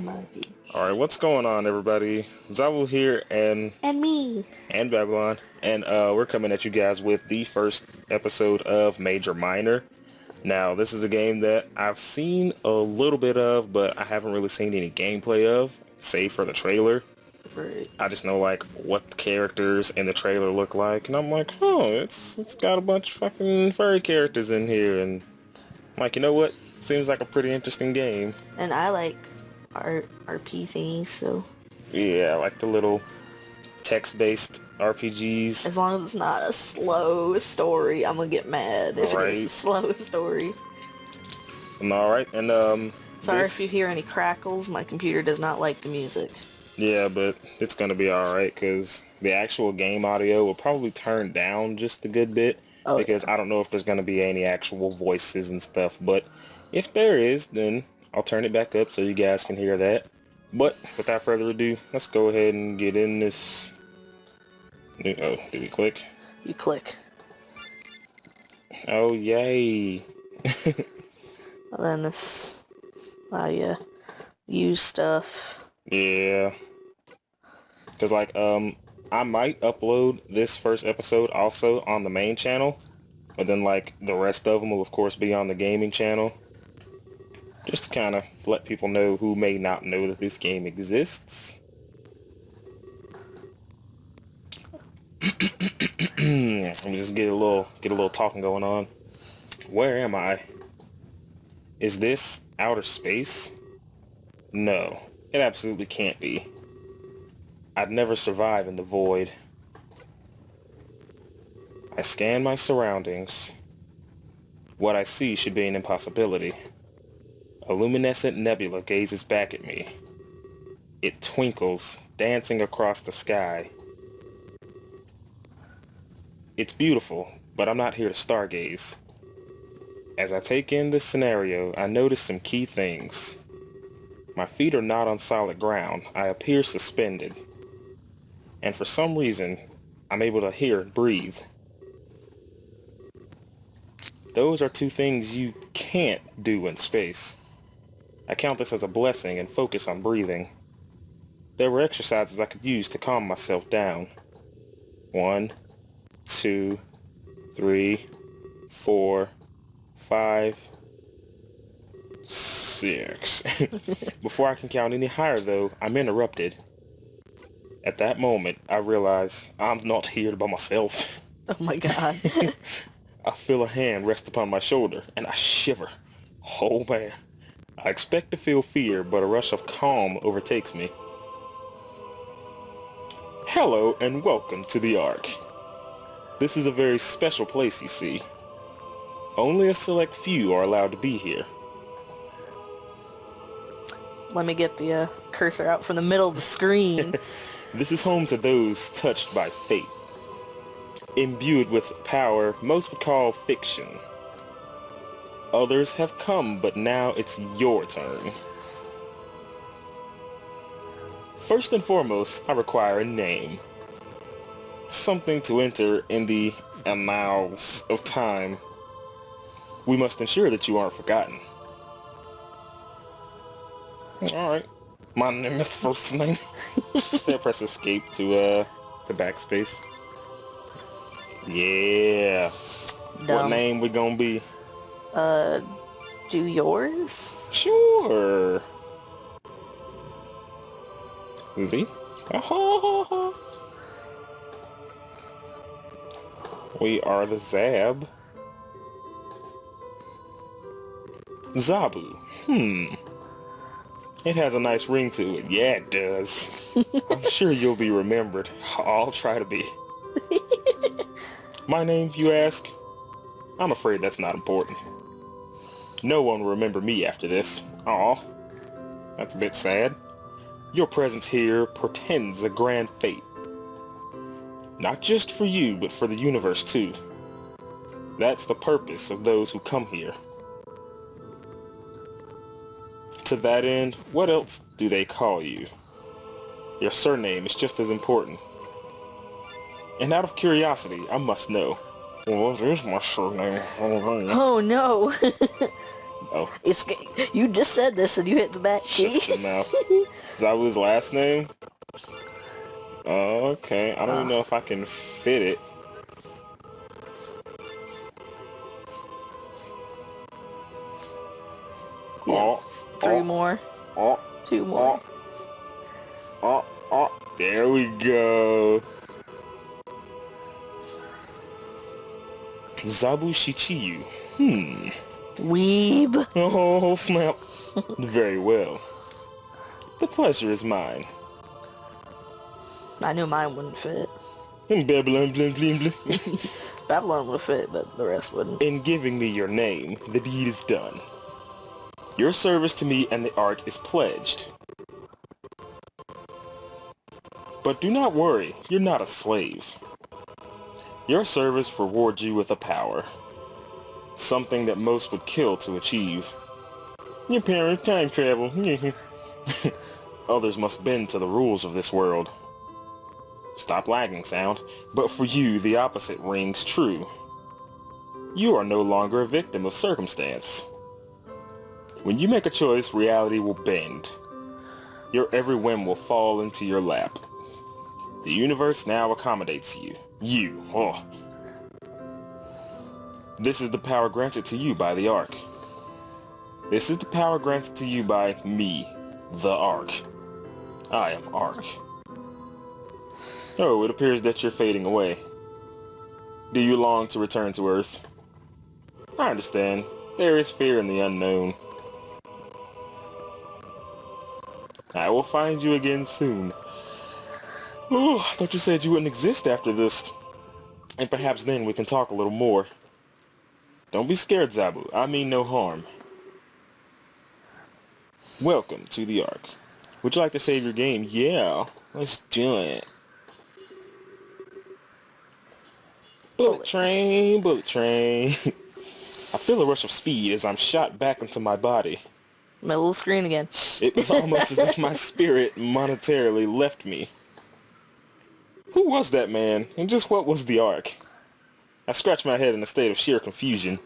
monkey. Alright, what's going on, everybody? Zabu here, and me. And Babylon, and we're coming at you guys with the first episode of Major Minor. Now, this is a game that I've seen a little bit of, but I haven't really seen any gameplay of, save for the trailer. Right. I just know, like, what the characters in the trailer look like, and I'm like, oh, it's got a bunch of fucking furry characters in here, and I'm like, you know what? Seems like a pretty interesting game. And I like RP thingies, so... Yeah, I like the little text-based RPGs. As long as it's not a slow story, I'm gonna get mad if it is a slow story. Alright, and Sorry if you hear any crackles, my computer does not like the music. Yeah, but it's gonna be alright, because the actual game audio will probably turn down just a good bit, because I don't know if there's gonna be any actual voices and stuff, but if there is, then I'll turn it back up so you guys can hear that. But without further ado, let's go ahead and get in this. Oh, did we click? You click. Oh, yay. And then this allow you use stuff. Yeah. Because, like, I might upload this first episode also on the main channel, but then, like, the rest of them will, of course, be on the gaming channel. Just to kind of let people know who may not know that this game exists. Let me just get a little talking going on. Where am I? Is this outer space? No, it absolutely can't be. I'd never survive in the void. I scan my surroundings. What I see should be an impossibility. A luminescent nebula gazes back at me. It twinkles, dancing across the sky. It's beautiful, but I'm not here to stargaze. As I take in this scenario, I notice some key things. My feet are not on solid ground. I appear suspended. And for some reason, I'm able to hear and breathe. Those are two things you can't do in space. I count this as a blessing and focus on breathing. There were exercises I could use to calm myself down. 1, 2, 3, 4, 5, 6. Before I can count any higher, though, I'm interrupted. At that moment, I realize I'm not here by myself. Oh my god. I feel a hand rest upon my shoulder, and I shiver. Oh man. I expect to feel fear, but a rush of calm overtakes me. Hello, and welcome to the Ark. This is a very special place, you see. Only a select few are allowed to be here. Let me get the cursor out from the middle of the screen. This is home to those touched by fate. Imbued with power most would call fiction. Others have come, but now it's your turn. First and foremost, I require a name. Something to enter in the annals of time. We must ensure that you aren't forgotten. Alright. My name is first name. So I press escape to backspace. Yeah. What name we gonna be? Do yours? Sure. Z? We are the Zab. Zabu. It has a nice ring to it. Yeah, it does. I'm sure you'll be remembered. I'll try to be. My name, you ask? I'm afraid that's not important. No one will remember me after this. Aw, that's a bit sad. Your presence here portends a grand fate. Not just for you, but for the universe too. That's the purpose of those who come here. To that end, what else do they call you? Your surname is just as important. And out of curiosity, I must know. What is my surname? Oh no. Oh. You just said this and you hit the back key. Shut your mouth. Zabu's last name? Okay, I don't even know if I can fit it. Yes. 3 more. 2 more. There we go. Zabu Shichiyu. Weeb. Oh, snap. Very well. The pleasure is mine. I knew mine wouldn't fit. Babylon, blim, blim, blim. Babylon would fit, but the rest wouldn't. In giving me your name, the deed is done. Your service to me and the Ark is pledged. But do not worry, you're not a slave. Your service rewards you with a power. Something that most would kill to achieve. Your power of time travel. Others must bend to the rules of this world. Stop lagging, sound. But for you, the opposite rings true. You are no longer a victim of circumstance. When you make a choice, reality will bend. Your every whim will fall into your lap. The universe now accommodates you. This is the power granted to you by the Ark. This is the power granted to you by me, the Ark. I am Ark. Oh, it appears that you're fading away. Do you long to return to Earth? I understand. There is fear in the unknown. I will find you again soon. Oh, I thought you said you wouldn't exist after this. And perhaps then we can talk a little more. Don't be scared, Zabu. I mean no harm. Welcome to the Ark. Would you like to save your game? Yeah, let's do it. Bullet train, bullet train. I feel a rush of speed as I'm shot back into my body. Middle of the screen again. It was almost as if my spirit monetarily left me. Who was that man, and just what was the Ark? I scratched my head in a state of sheer confusion.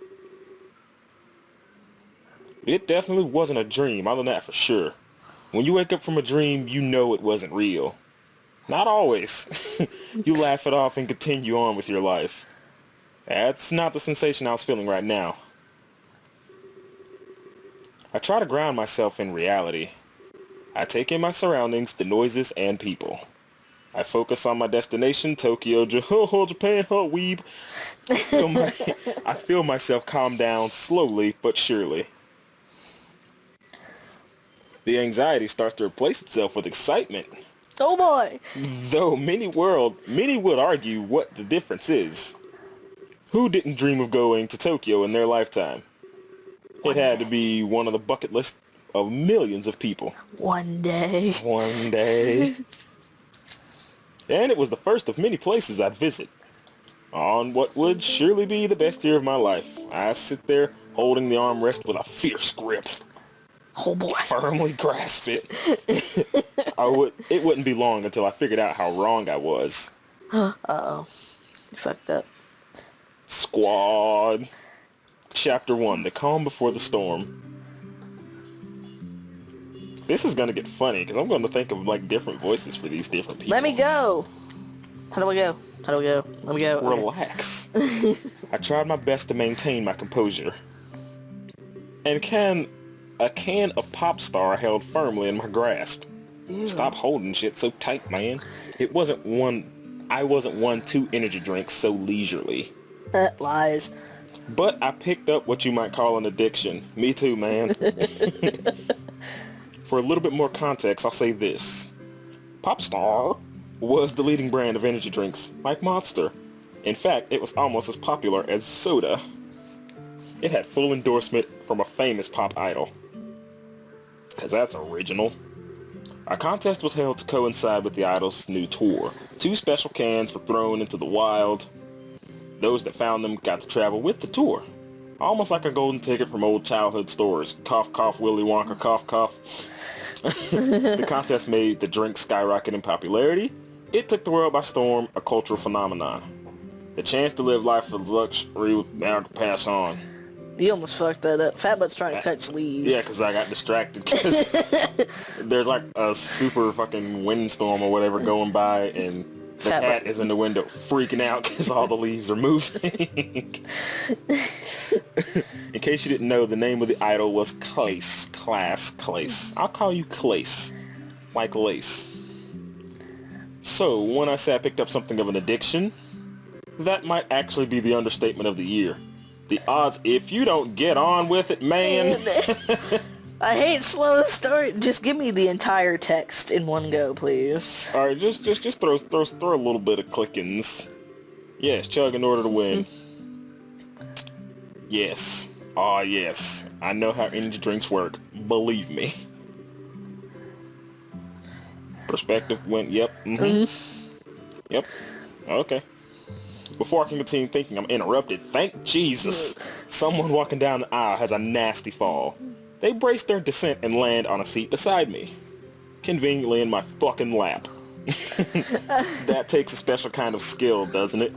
It definitely wasn't a dream, I know that for sure. When you wake up from a dream, you know it wasn't real. Not always. You laugh it off and continue on with your life. That's not the sensation I was feeling right now. I try to ground myself in reality. I take in my surroundings, the noises, and people. I focus on my destination, Tokyo, Japan, weeb. I feel myself calm down slowly but surely. The anxiety starts to replace itself with excitement. Oh boy! Though many would argue what the difference is. Who didn't dream of going to Tokyo in their lifetime? It had to be one of the bucket list of millions of people. One day. One day. And it was the first of many places I'd visit. On what would surely be the best year of my life, I sit there holding the armrest with a fierce grip. Oh boy. Firmly grasp it. It wouldn't be long until I figured out how wrong I was. Uh-oh. You fucked up. Squad. Chapter 1, The Calm Before the Storm. This is gonna get funny, because I'm gonna think of, like, different voices for these different people. Let me go! How do I go? How do we go? Let me go. Relax. I tried my best to maintain my composure. And a can of Pop Star held firmly in my grasp. Ew. Stop holding shit so tight, man. I wasn't one to energy drinks so leisurely. Lies. But I picked up what you might call an addiction. Me too, man. For a little bit more context, I'll say this. Pop Star was the leading brand of energy drinks, like Monster. In fact, it was almost as popular as soda. It had full endorsement from a famous pop idol. 'Cause that's original. A contest was held to coincide with the idol's new tour. 2 special cans were thrown into the wild. Those that found them got to travel with the tour. Almost like a golden ticket from old childhood stores. Cough, cough, Willy Wonka, cough, cough. The contest made the drink skyrocket in popularity. It took the world by storm, a cultural phenomenon. The chance to live life of luxury was bound to pass on. You almost fucked that up. Fatbutt's trying to cut leaves. Yeah, because I got distracted. Cause there's like a super fucking windstorm or whatever going by, and the cat is in the window freaking out because all the leaves are moving. In case you didn't know, the name of the idol was Clace. Clace. I'll call you Clace. Like lace. So, when I say I picked up something of an addiction, that might actually be the understatement of the year. The odds, if you don't get on with it, man. I hate slow story. Just give me the entire text in one go, please. Alright, just throw a little bit of clickings. Yes, chug in order to win. Yes. Ah, yes. I know how energy drinks work. Believe me. Perspective went, yep. Yep. Okay. Before I can continue thinking I'm interrupted, thank Jesus, someone walking down the aisle has a nasty fall. They brace their descent and land on a seat beside me. Conveniently in my fucking lap. That takes a special kind of skill, doesn't it?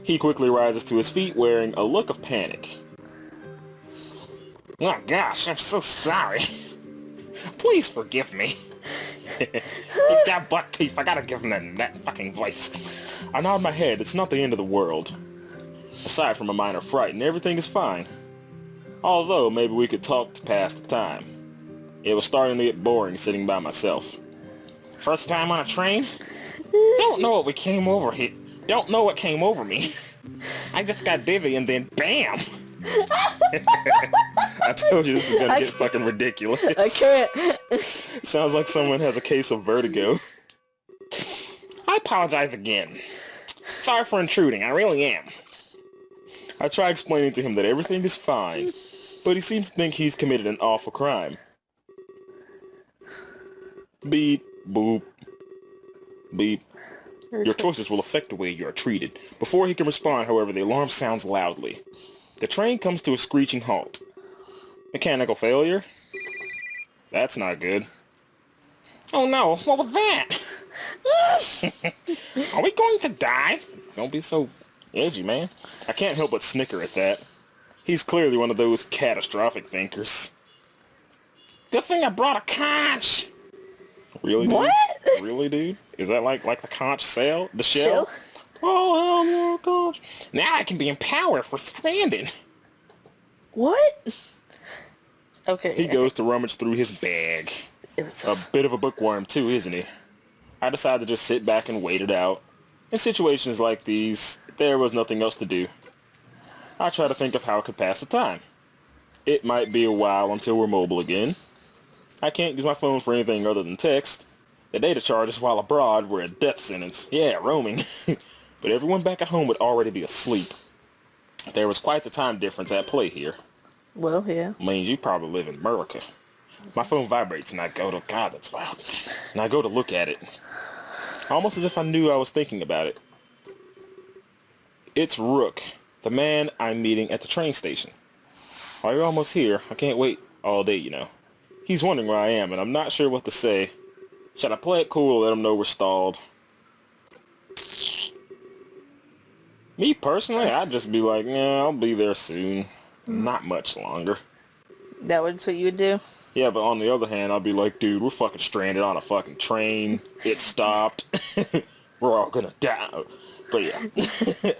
He quickly rises to his feet wearing a look of panic. Oh gosh, I'm so sorry. Please forgive me. You got buck teeth, I gotta give him that fucking voice. I nod my head, it's not the end of the world. Aside from a minor fright, and everything is fine. Although, maybe we could talk to pass the time. It was starting to get boring sitting by myself. First time on a train? Don't know what came over me. I just got dizzy and then BAM! I told you this is gonna get fucking ridiculous. I can't. Sounds like someone has a case of vertigo. I apologize again. Sorry for intruding, I really am. I try explaining to him that everything is fine, but he seems to think he's committed an awful crime. Beep, boop, beep. Your choices will affect the way you are treated. Before he can respond, however, the alarm sounds loudly. The train comes to a screeching halt. Mechanical failure? That's not good. Oh no, what was that? Are we going to die? Don't be so edgy, man. I can't help but snicker at that. He's clearly one of those catastrophic thinkers. Good thing I brought a conch. Really, dude? What? Really, dude? Is that like the conch shell? The shell? Oh, hell no, conch. Now I can be empowered for stranded. What? Okay. He goes to rummage through his bag. A bit of a bookworm too, isn't he? I decided to just sit back and wait it out. In situations like these, there was nothing else to do. I try to think of how I could pass the time. It might be a while until we're mobile again. I can't use my phone for anything other than text. The data charges while abroad were a death sentence. Yeah, roaming. But everyone back at home would already be asleep. There was quite the time difference at play here. Well, yeah. Means you probably live in America. My phone vibrates and I go to, God, that's loud. And I go to look at it. Almost as if I knew I was thinking about it. It's Rook, the man I'm meeting at the train station. Oh, you're almost here. I can't wait all day, you know. He's wondering where I am, and I'm not sure what to say. Should I play it cool or let him know we're stalled? Me personally, I'd just be like, yeah, I'll be there soon. Not much longer. That's what you would do? Yeah, but on the other hand, I'll be like, dude, we're fucking stranded on a fucking train. It stopped. We're all gonna die. But yeah.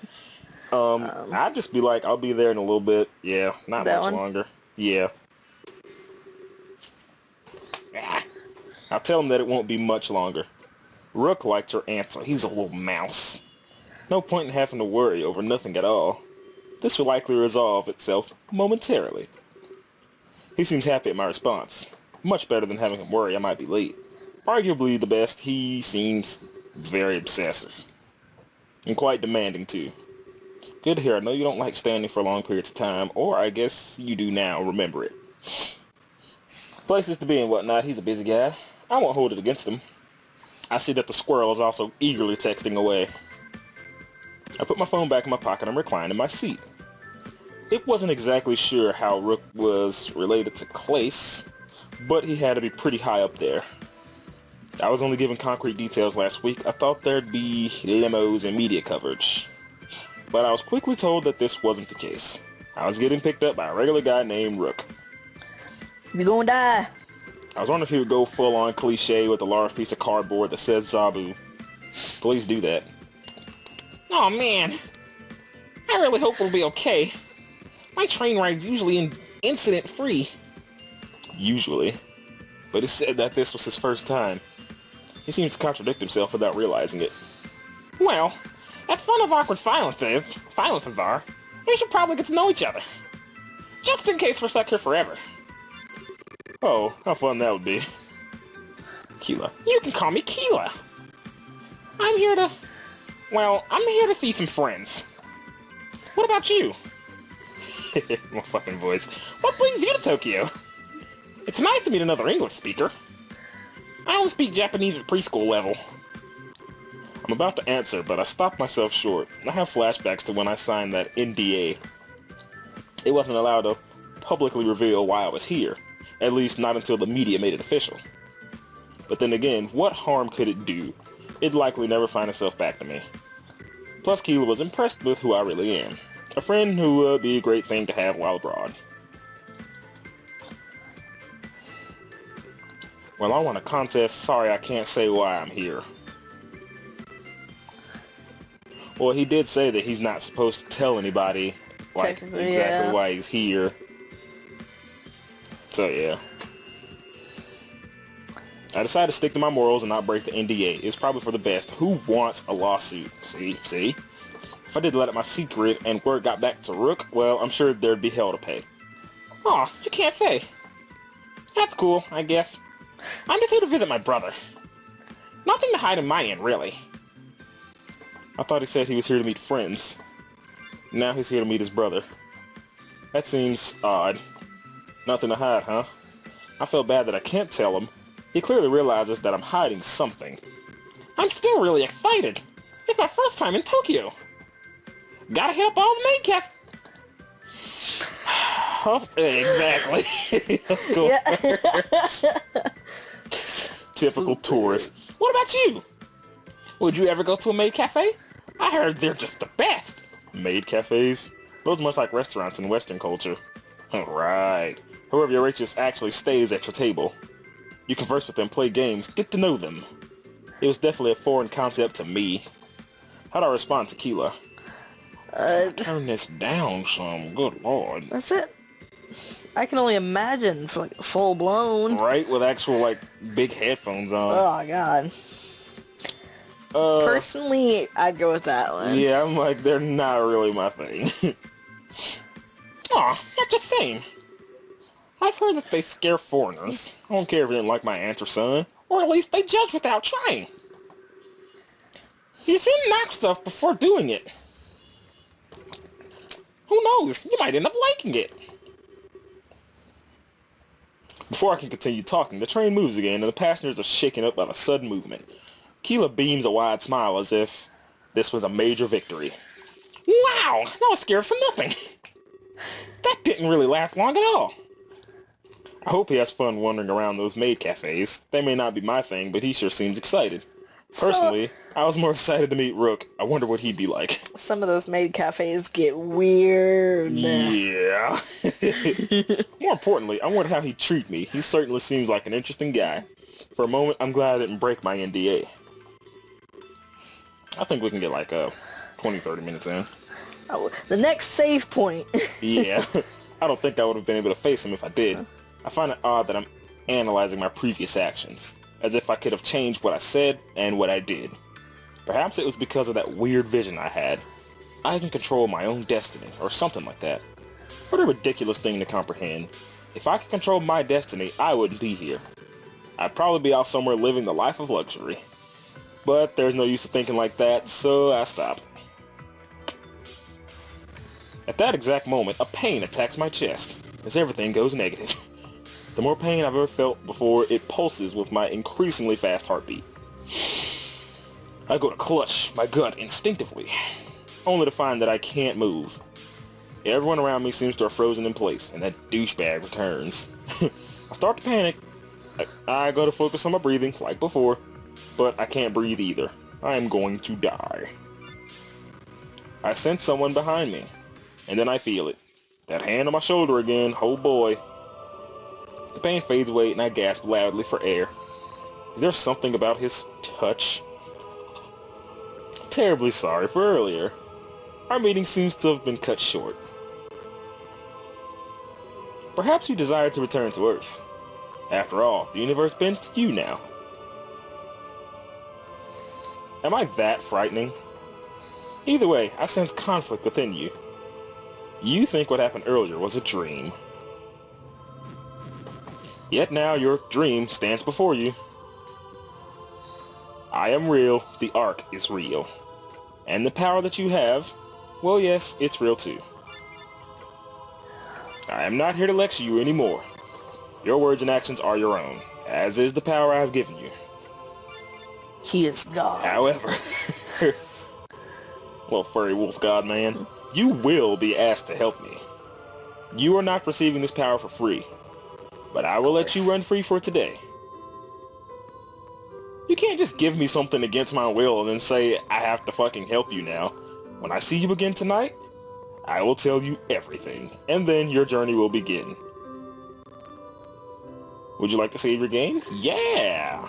I'd just be like, I'll be there in a little bit. Yeah, not much longer. Yeah. I'll tell him that it won't be much longer. Rook liked her answer. He's a little mouse. No point in having to worry over nothing at all. This will likely resolve itself momentarily. He seems happy at my response. Much better than having him worry I might be late. Arguably the best, he seems very obsessive. And quite demanding too. Good to hear. I know you don't like standing for long periods of time, or I guess you do now, remember it. Places to be and whatnot, he's a busy guy. I won't hold it against him. I see that the squirrel is also eagerly texting away. I put my phone back in my pocket and recline in my seat. It wasn't exactly sure how Rook was related to Clace, but he had to be pretty high up there. I was only given concrete details last week. I thought there'd be limos and media coverage. But I was quickly told that this wasn't the case. I was getting picked up by a regular guy named Rook. You're gonna die. I was wondering if he would go full-on cliche with a large piece of cardboard that says Zabu. Please do that. Oh man, I really hope we'll be okay. My train ride's usually incident-free. Usually. But he said that this was his first time. He seems to contradict himself without realizing it. Well, as fun of awkward silences are, we should probably get to know each other. Just in case we're stuck here forever. Oh, how fun that would be. Kila. You can call me Kila. I'm here to see some friends. What about you? My fucking voice. What brings you to Tokyo? It's nice to meet another English speaker. I only speak Japanese at preschool level. I'm about to answer, but I stopped myself short. I have flashbacks to when I signed that NDA. It wasn't allowed to publicly reveal why I was here. At least not until the media made it official. But then again, what harm could it do? It'd likely never find itself back to me. Plus, Kila was impressed with who I really am. A friend who would be a great thing to have while abroad. Well, I want a contest. Sorry, I can't say why I'm here. Well, he did say that he's not supposed to tell anybody, like, exactly why he's here. So, yeah. I decided to stick to my morals and not break the NDA. It's probably for the best. Who wants a lawsuit? See? If I did let out my secret and word got back to Rook, well, I'm sure there'd be hell to pay. Aw, you can't say. That's cool, I guess. I'm just here to visit my brother. Nothing to hide in my end, really. I thought he said he was here to meet friends. Now he's here to meet his brother. That seems odd. Nothing to hide, huh? I feel bad that I can't tell him. He clearly realizes that I'm hiding something. I'm still really excited. It's my first time in Tokyo. Gotta hit up all the maid cafes. Exactly. Typical tourist. What about you? Would you ever go to a maid cafe? I heard they're just the best. Maid cafes? Those are much like restaurants in Western culture. Right. Whoever your waitress actually stays at your table. You converse with them, play games, get to know them. It was definitely a foreign concept to me. How'd I respond to Kila? Turn this down some, good lord. That's it. I can only imagine for like full blown. Right, with actual like big headphones on. Oh god. Personally, I'd go with that one. Yeah, I'm like, they're not really my thing. Aw, not just saying. I've heard that they scare foreigners. I don't care if you didn't like my answer, son. Or at least they judge without trying. You shouldn't knock stuff before doing it. Who knows? You might end up liking it. Before I can continue talking, the train moves again and the passengers are shaken up by the sudden movement. Kila beams a wide smile as if this was a major victory. Wow! I was scared for nothing. That didn't really last long at all. I hope he has fun wandering around those maid cafes. They may not be my thing, but he sure seems excited. Personally, I was more excited to meet Rook. I wonder what he'd be like. Some of those maid cafes get weird. Yeah. More importantly, I wonder how he'd treat me. He certainly seems like an interesting guy. For a moment, I'm glad I didn't break my NDA. I think we can get like 20, 30 minutes in. Oh, the next save point. Yeah. I don't think I would have been able to face him if I did. I find it odd that I'm analyzing my previous actions, as if I could have changed what I said and what I did. Perhaps it was because of that weird vision I had. I can control my own destiny, or something like that. What a ridiculous thing to comprehend. If I could control my destiny, I wouldn't be here. I'd probably be off somewhere living the life of luxury. But there's no use of thinking like that, so I stopped. At that exact moment, a pain attacks my chest, as everything goes negative. The more pain I've ever felt before, it pulses with my increasingly fast heartbeat. I go to clutch my gut instinctively, only to find that I can't move. Everyone around me seems to have frozen in place, and that douchebag returns. I start to panic. I go to focus on my breathing, like before, but I can't breathe either. I am going to die. I sense someone behind me, and then I feel it. That hand on my shoulder again, oh boy. The pain fades away and I gasp loudly for air. Is there something about his touch? Terribly sorry for earlier. Our meeting seems to have been cut short. Perhaps you desire to return to Earth. After all, the universe bends to you now. Am I that frightening? Either way, I sense conflict within you. You think what happened earlier was a dream. Yet now your dream stands before you. I am real, the Ark is real. And the power that you have, well yes, it's real too. I am not here to lecture you anymore. Your words and actions are your own, as is the power I have given you. He is God. However, well, furry wolf god man, you will be asked to help me. You are not receiving this power for free, but I will let you run free for today. You can't just give me something against my will and then say I have to fucking help you now. When I see you again tonight, I will tell you everything, and then your journey will begin. Would you like to save your game? Yeah!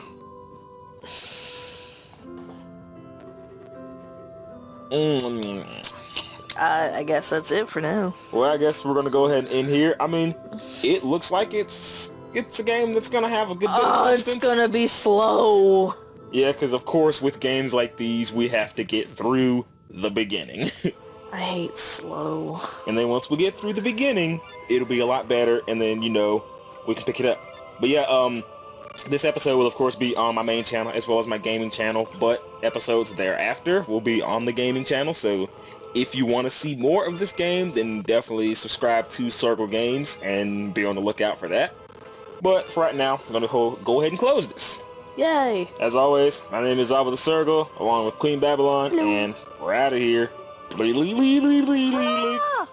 I guess that's it for now. Well, I guess we're gonna go ahead and end here. I mean, it looks like it's a game that's gonna have a good bit of substance. It's gonna be slow. Yeah, because of course with games like these, we have to get through the beginning. I hate slow. And then once we get through the beginning, it'll be a lot better, and then, you know, we can pick it up. But yeah, this episode will of course be on my main channel as well as my gaming channel, but episodes thereafter will be on the gaming channel, so if you want to see more of this game, then definitely subscribe to Sergal Games and be on the lookout for that. But for right now, I'm going to go ahead and close this. Yay! As always, my name is ZabuTheSergal, along with Queen Babylon, Hello. and we're out of here. Ah!